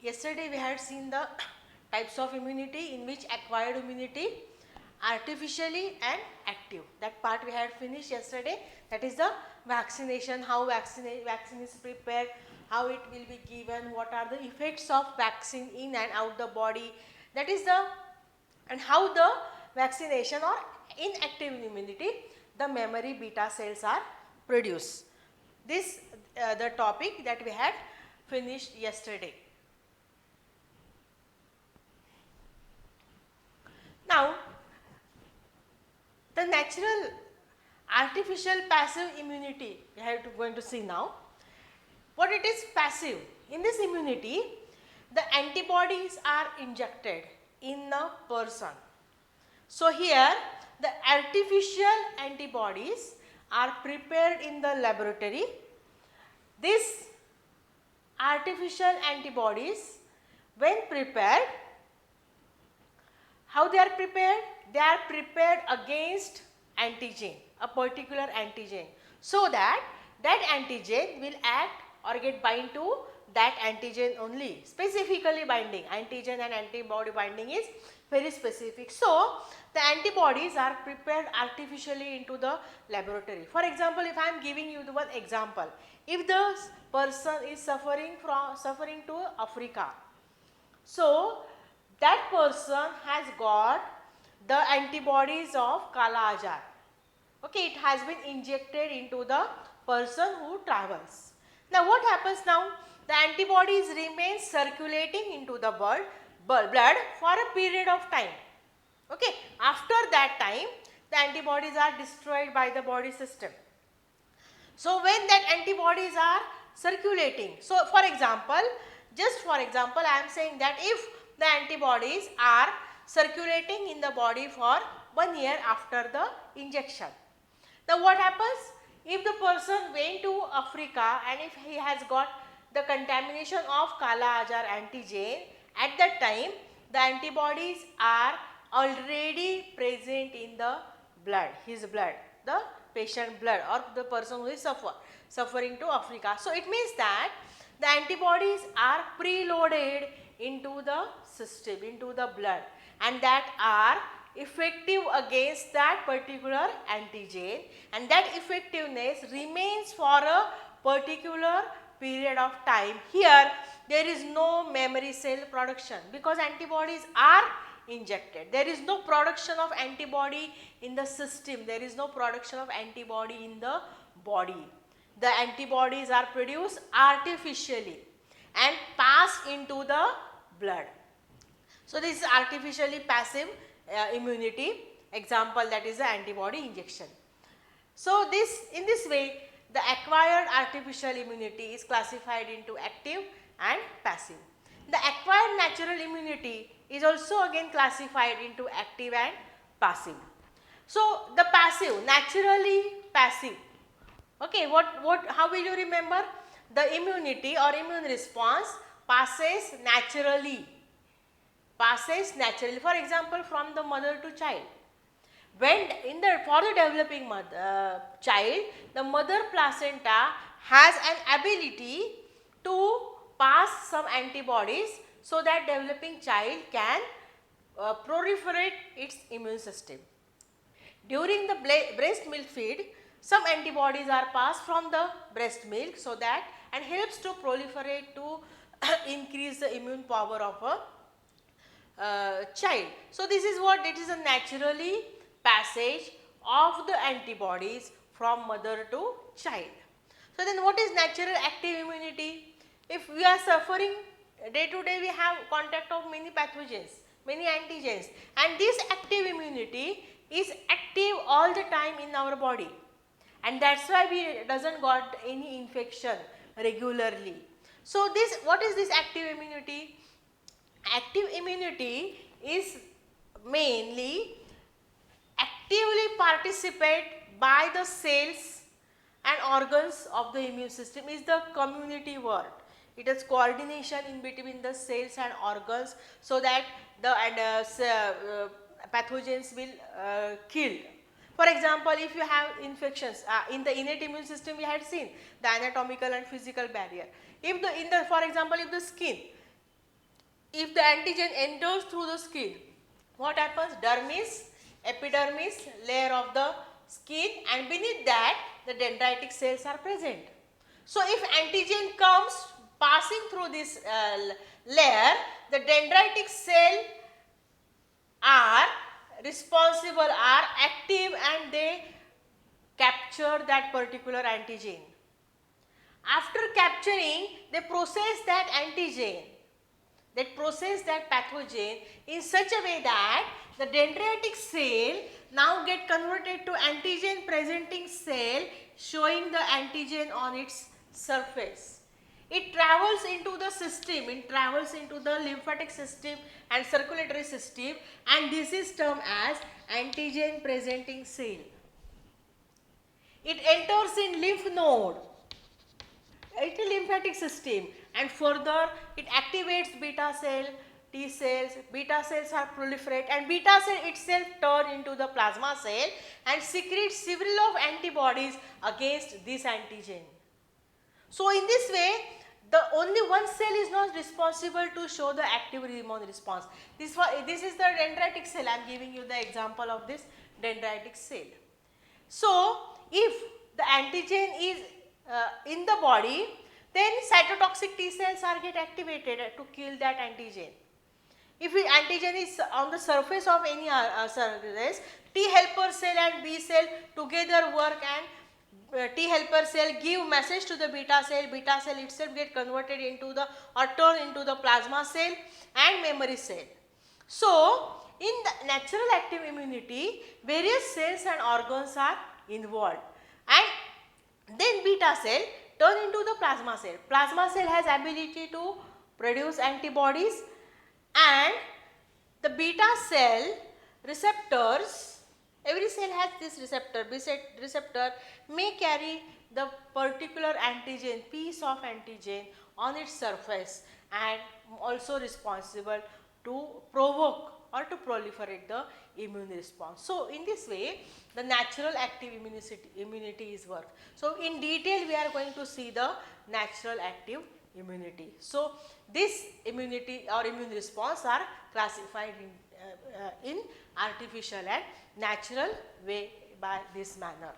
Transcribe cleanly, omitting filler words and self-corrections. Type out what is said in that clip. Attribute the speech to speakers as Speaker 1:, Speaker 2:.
Speaker 1: yesterday we had seen the types of immunity, in which acquired immunity, artificially and active. That part we had finished yesterday. That is the vaccination, how vaccine is prepared, how it will be given, what are the effects of vaccine in and out the body. That is the, and how the vaccination or inactive immunity, the memory beta cells are produced. This the topic that we had finished yesterday. Now, the natural artificial passive immunity we are going to see now. What it is passive? In this immunity, the antibodies are injected in a person. So, here the artificial antibodies are prepared in the laboratory. These artificial antibodies, when prepared, how they are prepared? They are prepared against antigen, a particular antigen, so that that antigen will act or get bind to that antigen only, specifically binding. Antigen and antibody binding is very specific. So, the antibodies are prepared artificially into the laboratory. For example, if I am giving you the one example, if the person is suffering to Africa, so that person has got the antibodies of Kala Azar. Okay, it has been injected into the person who travels. Now, what happens now? The antibodies remain circulating into the blood for a period of time. Okay, after that time, the antibodies are destroyed by the body system. So, when that antibodies are circulating, so for example, just for example, I am saying that if the antibodies are circulating in the body for 1 year after the injection. Now, what happens? If the person went to Africa and if he has got the contamination of Kala Azar antigen, at that time the antibodies are already present in the blood, his blood, the patient blood, or the person who is suffering to Africa. So, it means that the antibodies are preloaded into the system, into the blood, and that are effective against that particular antigen, and that effectiveness remains for a particular period of time. Here there is no memory cell production because antibodies are injected. There is no production of antibody in the system, there is no production of antibody in the body. The antibodies are produced artificially and pass into the blood. So, this is artificially passive immunity example, that is the antibody injection. So, in this way the acquired artificial immunity is classified into active and passive. The acquired natural immunity is also again classified into active and passive. So, the passive, naturally passive. Okay, how will you remember? The immunity or immune response passes naturally. For example, from the mother to child. When for the developing child, the mother placenta has an ability to pass some antibodies so that developing child can proliferate its immune system. During the breast milk feed, some antibodies are passed from the breast milk so that, and helps to proliferate, to increase the immune power of a child. So, this is what it is, a naturally passage of the antibodies from mother to child. So, then what is natural active immunity? If we are suffering day to day, we have contact of many pathogens, many antigens, and this active immunity is active all the time in our body, and that is why we doesn't got any infection regularly. So, what is this active immunity? Active immunity is mainly actively participate by the cells and organs of the immune system, is the community word. It is coordination in between the cells and organs so that the pathogens will kill. For example, if you have infections in the innate immune system, we had seen the anatomical and physical barrier. If for example, if the skin if the antigen enters through the skin, what happens? Dermis, epidermis, layer of the skin, and beneath that the dendritic cells are present. So, if antigen comes passing through this layer, the dendritic cell are responsible, are active, and they capture that particular antigen. After capturing, they process that antigen, that process that pathogen in such a way that the dendritic cell now get converted to antigen presenting cell, showing the antigen on its surface. It travels into the system, it travels into the lymphatic system and circulatory system, and this is termed as antigen presenting cell. It enters in lymph node, it's a lymphatic system, and further it activates beta cell, T cells, beta cells are proliferate, and beta cell itself turn into the plasma cell and secretes several of antibodies against this antigen. So, in this way, the only one cell is not responsible to show the active immune response. This is the dendritic cell. I am giving you the example of this dendritic cell. So, if the antigen is in the body, then cytotoxic T cells are get activated to kill that antigen. If the antigen is on the surface of any surface, T helper cell and B cell together work, and T helper cell give message to the beta cell itself get converted into the or turn into the plasma cell and memory cell. So, in the natural active immunity, various cells and organs are involved, and then beta cell turn into the plasma cell. Plasma cell has ability to produce antibodies, and the beta cell receptors, every cell has this receptor may carry the particular antigen, piece of antigen on its surface, and also responsible to provoke or to proliferate the immune response. So, in this way the natural active immunity is work. So, in detail we are going to see the natural active immunity. So, this immunity or immune response are classified in artificial and natural way by this manner.